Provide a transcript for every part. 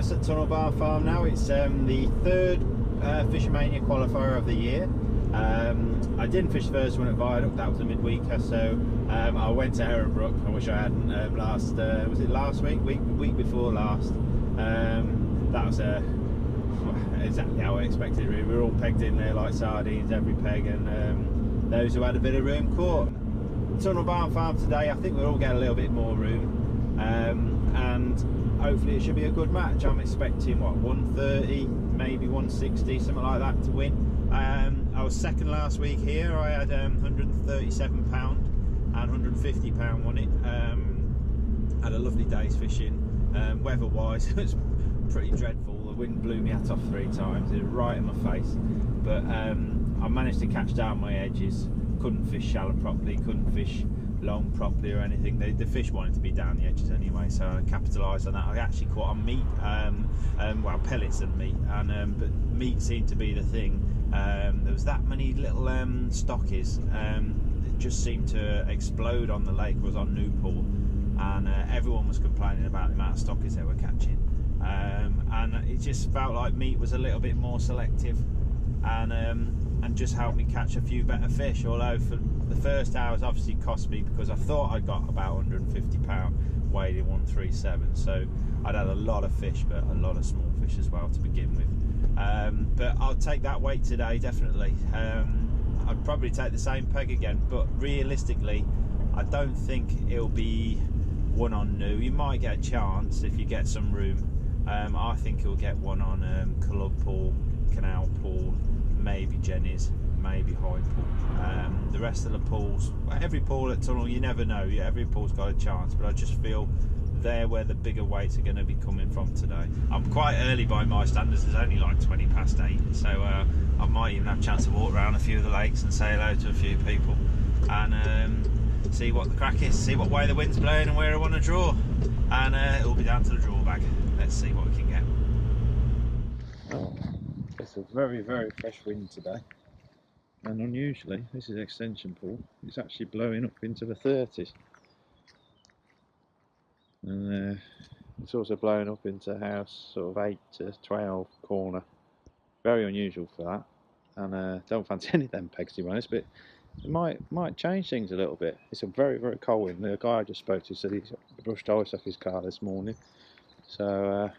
nice at Tunnel Bar Farm now. It's the third Fish'O'Mania Qualifier of the year. I didn't fish the first one at Viaduct, that was a midweeker, so I went to Herronbrook. I wish I hadn't. Was it last week? Week before last. That was exactly how I expected it. We were all pegged in there like sardines, every peg, and those who had a bit of room caught. Tunnel Bar Farm today, I think we'll all get a little bit more room, and hopefully it should be a good match. I'm expecting what, 130, maybe 160, something like that to win. I was second last week here. I had £137 and £150 won it. Had a lovely day's fishing. Weather wise it was pretty dreadful. The wind blew me hat off 3 times, it was right in my face, but I managed to catch down my edges. Couldn't fish shallow properly, couldn't fish long properly or anything. The fish wanted to be down the edges anyway, so I capitalised on that. I actually caught on meat, well, pellets and meat, and but meat seemed to be the thing. There was that many little stockies. It just seemed to explode on the lake. It was on Newport, and everyone was complaining about the amount of stockies they were catching, and it just felt like meat was a little bit more selective, and just helped me catch a few better fish. Although for the first hours obviously cost me, because I thought I got about £150 weighed in 137, so I'd had a lot of fish, but a lot of small fish as well to begin with. But I'll take that weight today, definitely. I'd probably take the same peg again, but realistically I don't think it'll be one on new. You might get a chance if you get some room. I think you'll get one on Club Pool, Canal Pool, maybe Jenny's, maybe High Pool. The rest of the pools, every pool at Tunnel, you never know. Every pool's got a chance, but I just feel they're where the bigger weights are going to be coming from today. I'm quite early by my standards. There's only like 20 past 8, so I might even have a chance to walk around a few of the lakes and say hello to a few people, and see what the crack is, see what way the wind's blowing and where I want to draw, and it'll be down to the draw bag. Let's see what we can get. Oh, it's a very, very fresh wind today, and unusually, this is extension pool, it's actually blowing up into the 30s, and it's also blowing up into house sort of 8 to 12 corner. Very unusual for that, and don't fancy any of them pegs to be honest, but it might change things a little bit. It's a very, very cold wind. The guy I just spoke to said he's brushed ice off his car this morning, so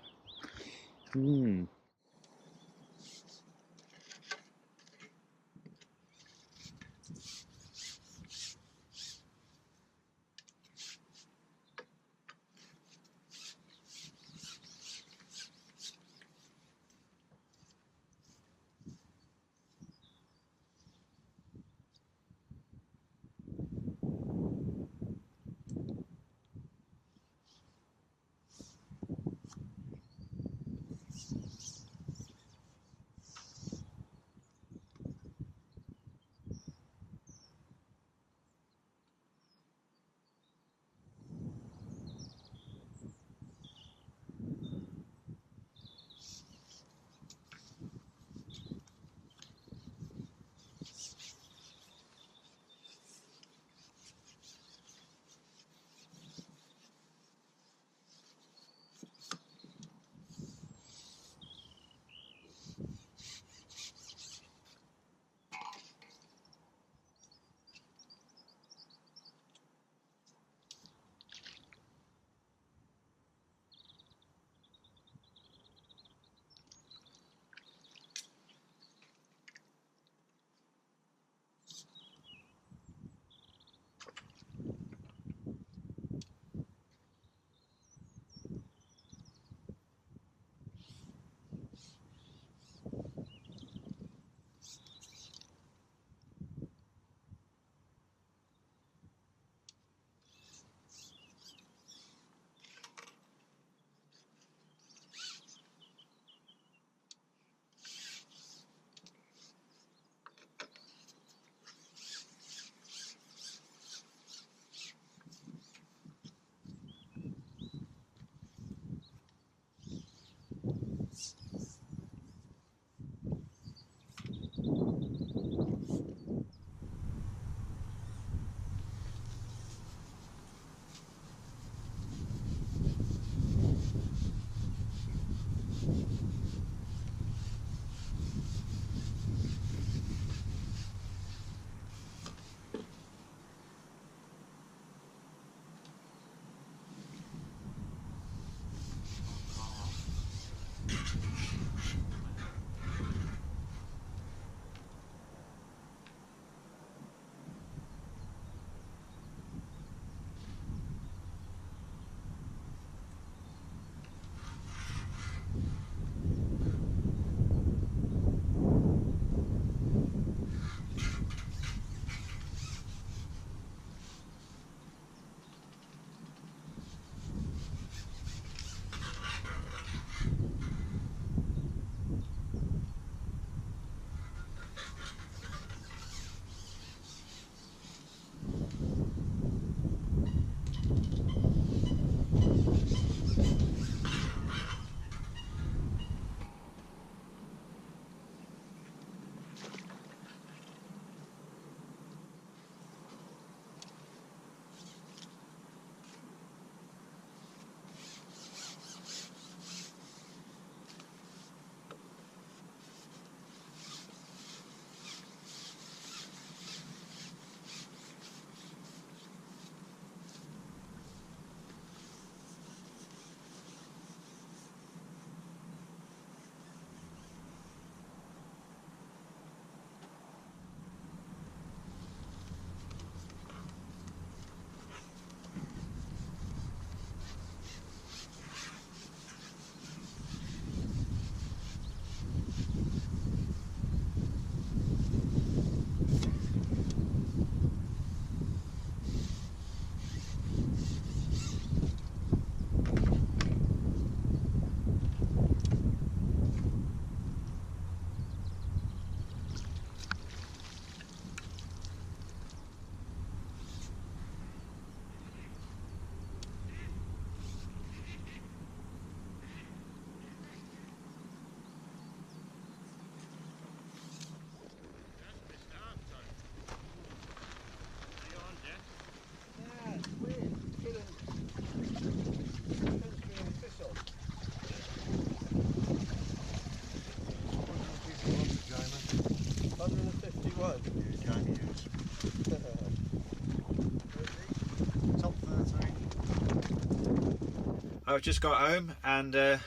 I've just got home and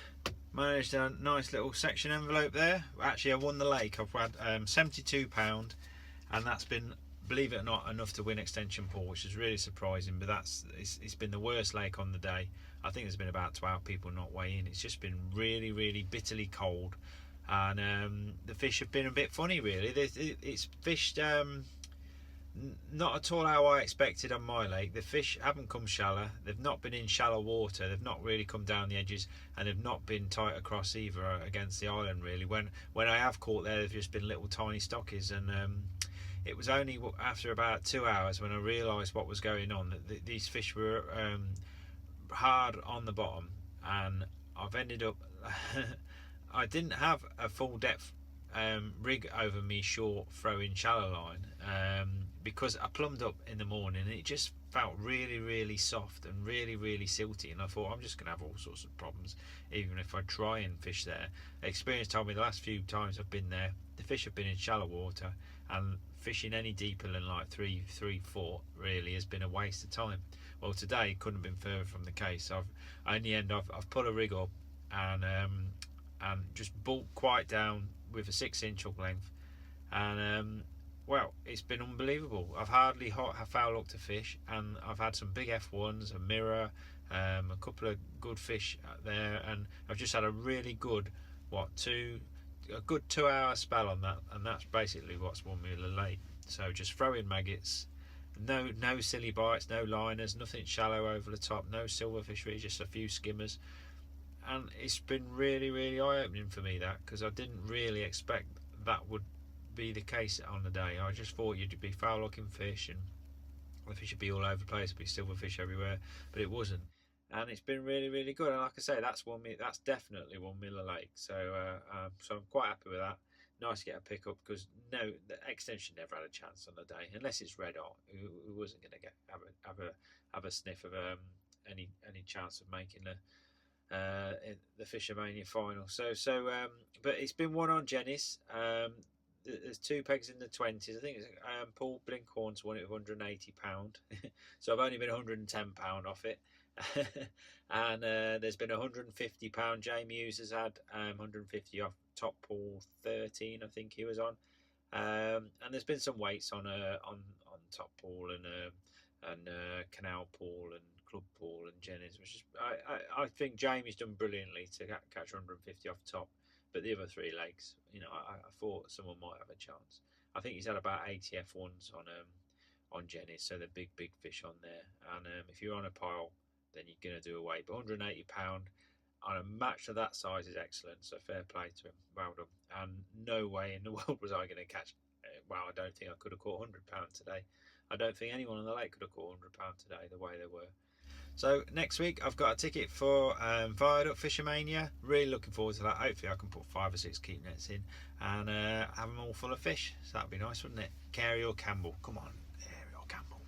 managed a nice little section envelope there. Actually, I won the lake. I've had £72, and that's been, believe it or not, enough to win extension pool, which is really surprising. But it's been the worst lake on the day. I think there's been about 12 people not weighing. It's just been really, really bitterly cold, and the fish have been a bit funny, really. It's fished not at all how I expected on my lake. The fish haven't come shallow. They've not been in shallow water. They've not really come down the edges, and they've not been tight across either against the island, really. When I have caught there, they've just been little tiny stockies, and it was only after about 2 hours when I realised what was going on, that these fish were hard on the bottom, and I've ended up I didn't have a full depth rig over me short throwing shallow line, because I plumbed up in the morning and it just felt really, really soft and really, really silty, and I thought I'm just gonna have all sorts of problems even if I try and fish there. Experience told me the last few times I've been there, the fish have been in shallow water, and fishing any deeper than like 3-4 really has been a waste of time. Well, today couldn't have been further from the case. In the end I've put a rig up and just bulked quite down with a 6-inch hook length, and well, it's been unbelievable. I've hardly foul hooked a fish, and I've had some big F1s, a mirror, a couple of good fish there, and I've just had a really good a good 2-hour spell on that, and that's basically what's won me the lake. So just throwing maggots, no silly bites, no liners, nothing shallow over the top, no silverfish really, just a few skimmers. And it's been really, really eye-opening for me, that, because I didn't really expect that would be the case on the day. I just thought you'd be foul-looking fish and the fish would be all over the place, be silverfish everywhere, but it wasn't. And it's been really, really good. And like I say, that's definitely won me the lake. So I'm quite happy with that. Nice to get a pick up, because the extension never had a chance on the day unless it's red hot. Who wasn't going to have a sniff of any chance of making in the Fish'O'Mania final. But it's been won on Jenny's. There's 2 pegs in the 20s. I think it's Paul Blinkhorn's won it with £180. So I've only been £110 off it. And there's been £150. Jamie Hughes has had 150 off top pool 13, I think he was on. And there's been some weights on top pool and canal pool and club pool and Jenny's, which is I think Jamie's done brilliantly to catch 150 off top. But the other 3 legs, I thought someone might have a chance. I think he's had about 80 F1s on Jenny's, so they're big fish on there. And if you're on a pile, then you're going to do away. But £180 on a match of that size is excellent, so fair play to him. Well done. And no way in the world was I going to catch. Well, I don't think I could have caught £100 today. I don't think anyone on the lake could have caught £100 today, the way they were. So next week I've got a ticket for Viaduct Fish'O'Mania. Really looking forward to that. Hopefully I can put 5 or 6 keep nets in and have them all full of fish. So that'd be nice, wouldn't it? Carey or Campbell? Come on, Carey or Campbell.